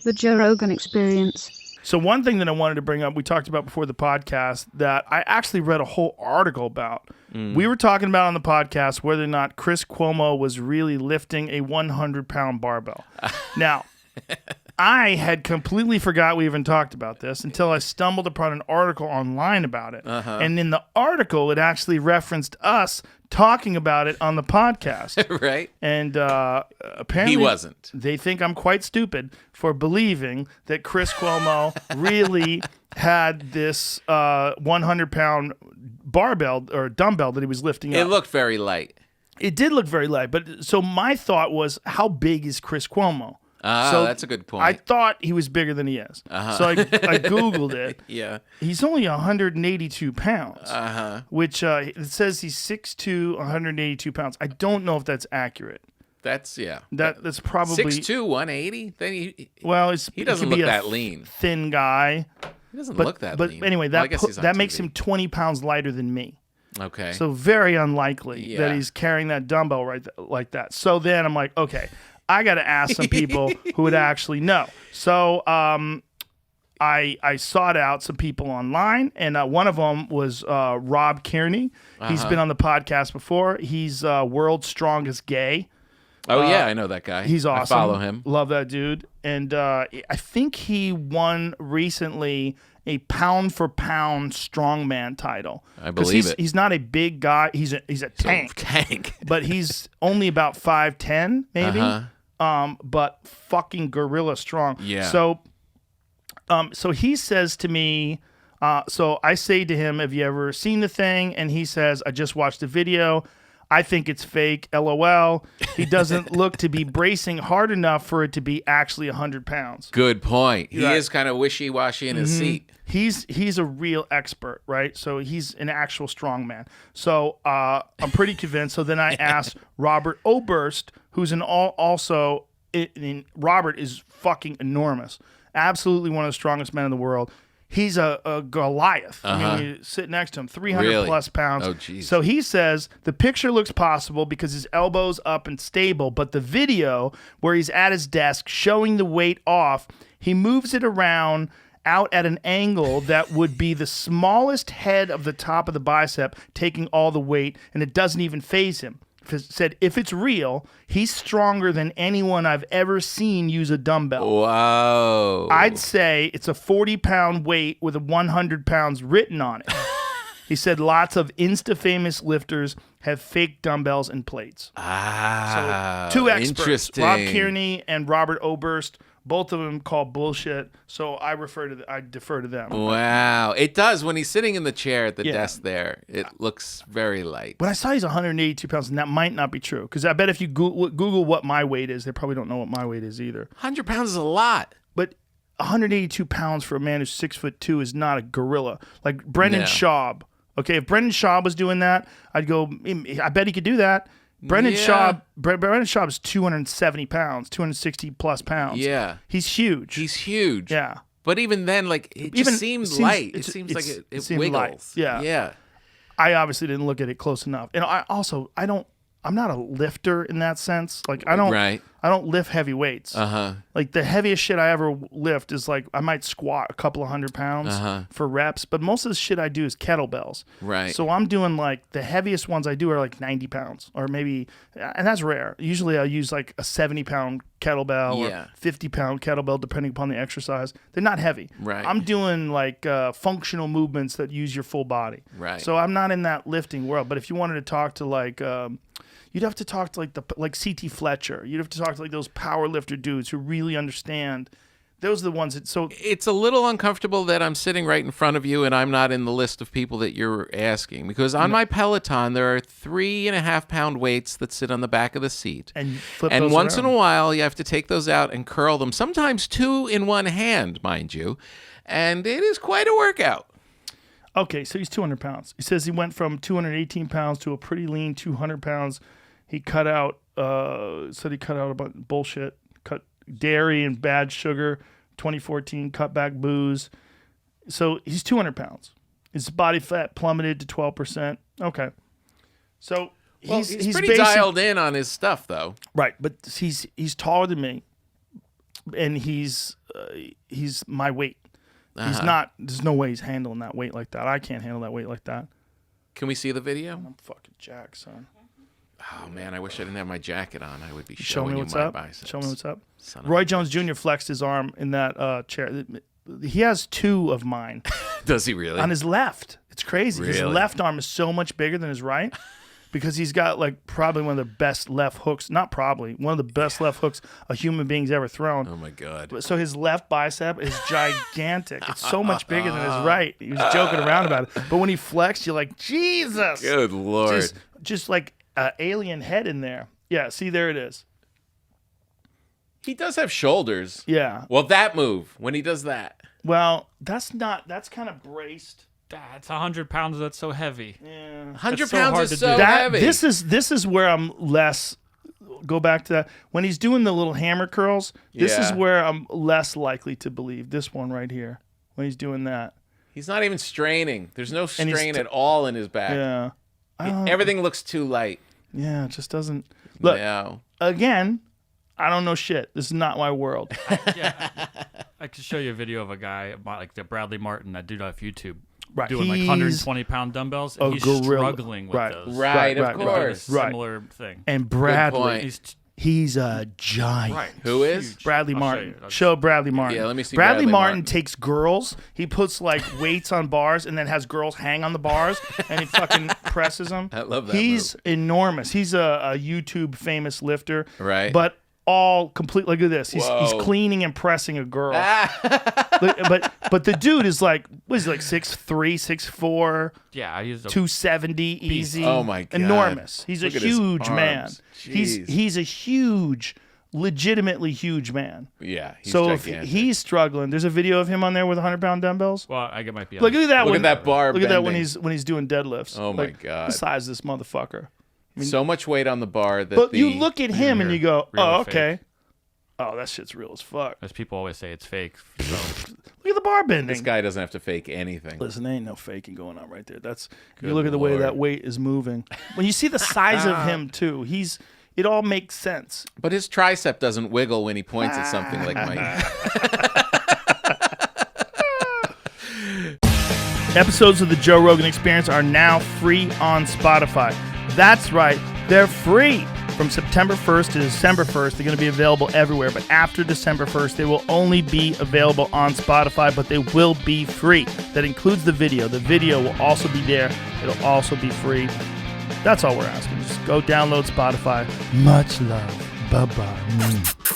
The Joe Rogan Experience. So one thing that I wanted to bring up, we talked about before the podcast, that I actually read a whole article about. We were talking about on the podcast whether or not Chris Cuomo was really lifting a 100-pound barbell. Now, I had completely forgot we even talked about this until I stumbled upon an article online about it. And in the article, it actually referenced us talking about it on the podcast. Right? And apparently He wasn't. They think I'm quite stupid for believing that Chris Cuomo really had this 100-pound barbell or dumbbell that he was lifting up. It looked very light. It did look very light. But so my thought was, how big is Chris Cuomo? So that's a good point. I thought he was bigger than he is. So I Googled it. Yeah. He's only 182 pounds, which it says he's 6'2", 182 pounds. I don't know if that's accurate. That's, yeah. That's probably 6'2", 180? Then he doesn't look that lean. Thin guy. He doesn't look that lean. But anyway, that makes him 20 pounds lighter than me. Okay. So very unlikely that he's carrying that dumbbell like that. So then I'm like, okay, I got to ask some people who would actually know. So I sought out some people online, and one of them was Rob Kearney. He's been on the podcast before. He's World's Strongest Gay. Oh, yeah, I know that guy. He's awesome. I follow him. Love that dude. And I think he won recently a pound-for-pound strongman title. I believe it. He's not a big guy. He's a tank. But he's only about 5'10", maybe. But fucking gorilla strong. Yeah. So he says to me, so I say to him, have you ever seen the thing? And he says, I just watched the video. I think it's fake, LOL. He doesn't look to be bracing hard enough for it to be actually 100 pounds. Good point. He is kind of wishy-washy in his seat. He's a real expert, right? So he's an actual strongman. So I'm pretty convinced. So then I asked Robert Oberst, who's Robert is fucking enormous. Absolutely one of the strongest men in the world. He's a Goliath. I mean, you sit next to him, 300 plus pounds. Oh, geez. So he says the picture looks possible because his elbow's up and stable, but the video where he's at his desk showing the weight off, he moves it around out at an angle that would be the smallest head of the top of the bicep taking all the weight, and it doesn't even faze him. Said if it's real, he's stronger than anyone I've ever seen use a dumbbell. Whoa. I'd say it's a 40-pound weight with 100 pounds written on it. He said lots of Insta-famous lifters have fake dumbbells and plates. So two experts, Rob Kearney and Robert Oberst, both of them call bullshit. So I defer to them. Wow. It does. When he's sitting in the chair at the desk there, it looks very light. When I saw he's 182 pounds, and that might not be true. Because I bet if you Google what my weight is, they probably don't know what my weight is either. 100 pounds is a lot. But 182 pounds for a man who's 6'2" is not a gorilla. Like Brendan Schaub. Okay, if Brendan Schaub was doing that, I'd go, I bet he could do that. Brendan Schaub is 270 pounds, 260 plus pounds. Yeah. He's huge. He's huge. Yeah. But even then, like, it just seems light. It seems like it wiggles. Light. Yeah. Yeah. I obviously didn't look at it close enough. And I'm not a lifter in that sense. Like I don't lift heavy weights. Like the heaviest shit I ever lift is like I might squat a couple of 100 pounds for reps, but most of the shit I do is kettlebells. Right. So I'm doing like the heaviest ones I do are like 90 pounds or maybe, and that's rare. Usually I'll use like a 70-pound kettlebell or 50-pound kettlebell depending upon the exercise. They're not heavy. Right. I'm doing like functional movements that use your full body. Right. So I'm not in that lifting world. But if you wanted to talk to like you'd have to talk to like C.T. Fletcher. You'd have to talk to like those power lifter dudes who really understand. Those are the ones that it's a little uncomfortable that I'm sitting right in front of you and I'm not in the list of people that you're asking, because on my Peloton there are 3.5-pound weights that sit on the back of the seat, and flip and those once around. in a while you have to take those out and curl them, sometimes two in one hand, mind you, and it is quite a workout. Okay, so he's 200 pounds. He says he went from 218 pounds to a pretty lean 200 pounds. He cut out a bunch of bullshit, cut dairy and bad sugar, 2014, cut back booze. So he's 200 pounds. His body fat plummeted to 12%. Okay. So he's pretty dialed in on his stuff, though. Right, but he's taller than me, and he's he's my weight. He's not. There's no way he's handling that weight like that. I can't handle that weight like that. Can we see the video? I'm fucking jacked, son. Oh man, I wish I didn't have my jacket on. I would be Show showing me you what's my up. biceps. Show me what's up. Son of Roy a Jones Jr. flexed his arm in that chair. He has 2 of mine Does he really? on his left. It's crazy. His Really? left arm is so much bigger than his right because he's got like probably one of the best left hooks. Not probably one of the best left hooks a human being's ever thrown. Oh my god. So his left bicep is gigantic. It's so much bigger than his right. He was joking around about it. But when he flexed, you're like, Jesus. Good Lord. Just like an alien head in there. Yeah, see, there it is. He does have shoulders. Yeah. Well, that move, when he does that. Well, that's kind of braced. That's 100 pounds. That's so heavy. Yeah. 100 That's so pounds hard is to so do. heavy. This is where I'm less. Go back to that. When he's doing the little hammer curls, this is Yeah. where I'm less likely to believe. This one right here, when he's doing that. He's not even straining. There's no And he's strain at all in his back. Yeah. Everything looks too light. Yeah, it just doesn't. Look, No. again, I don't know shit. This is not my world. Yeah, I could show you a video of a guy like the Bradley Martin, that dude off YouTube, Right. doing like He's 120-pound dumbbells, and a he's gorilla. struggling with Right. those. Right, of right, Doing course. a Right. similar thing. And Bradley, point. he's a giant. Right. Who is? Huge. Bradley I'll show Martin. you. I'll Show Bradley Martin. Yeah, let me see Bradley Bradley Martin Martin. takes girls. He puts like weights on bars and then has girls hang on the bars and he fucking presses them. I love that He's enormous. He's a YouTube famous lifter. Right. But all complete. Look at this. He's Whoa. cleaning and pressing a girl. but the dude is like, what is he, like 6'3", 6'4", Yeah, I used a 270 easy. Oh my God. Enormous. He's Look a at his huge man. arms. He's Jeez. a huge, legitimately huge man. Yeah, he's So if gigantic. he's struggling, there's a video of him on there with 100-pound dumbbells. Well, I might be. Look at that. Look at that bar Look at that when bending. he's doing deadlifts. Oh, my Like, God. The size of this motherfucker. so much weight on the bar that But the... you look at him and you go, Real oh, or fake? okay. Oh, that shit's real as fuck. As people always say, it's fake. So Look at the bar bending. This guy doesn't have to fake anything. Listen, there ain't no faking going on right there. That's Good you look at the way Lord. that weight is moving. When you see the size of him too, it all makes sense. But his tricep doesn't wiggle when he points at something like my... Episodes of the Joe Rogan Experience are now free on Spotify. That's right, they're free. From September 1st to December 1st, they're going to be available everywhere. But after December 1st, they will only be available on Spotify, but they will be free. That includes the video. The video will also be there. It'll also be free. That's all we're asking. Just go download Spotify. Much love. Bye-bye.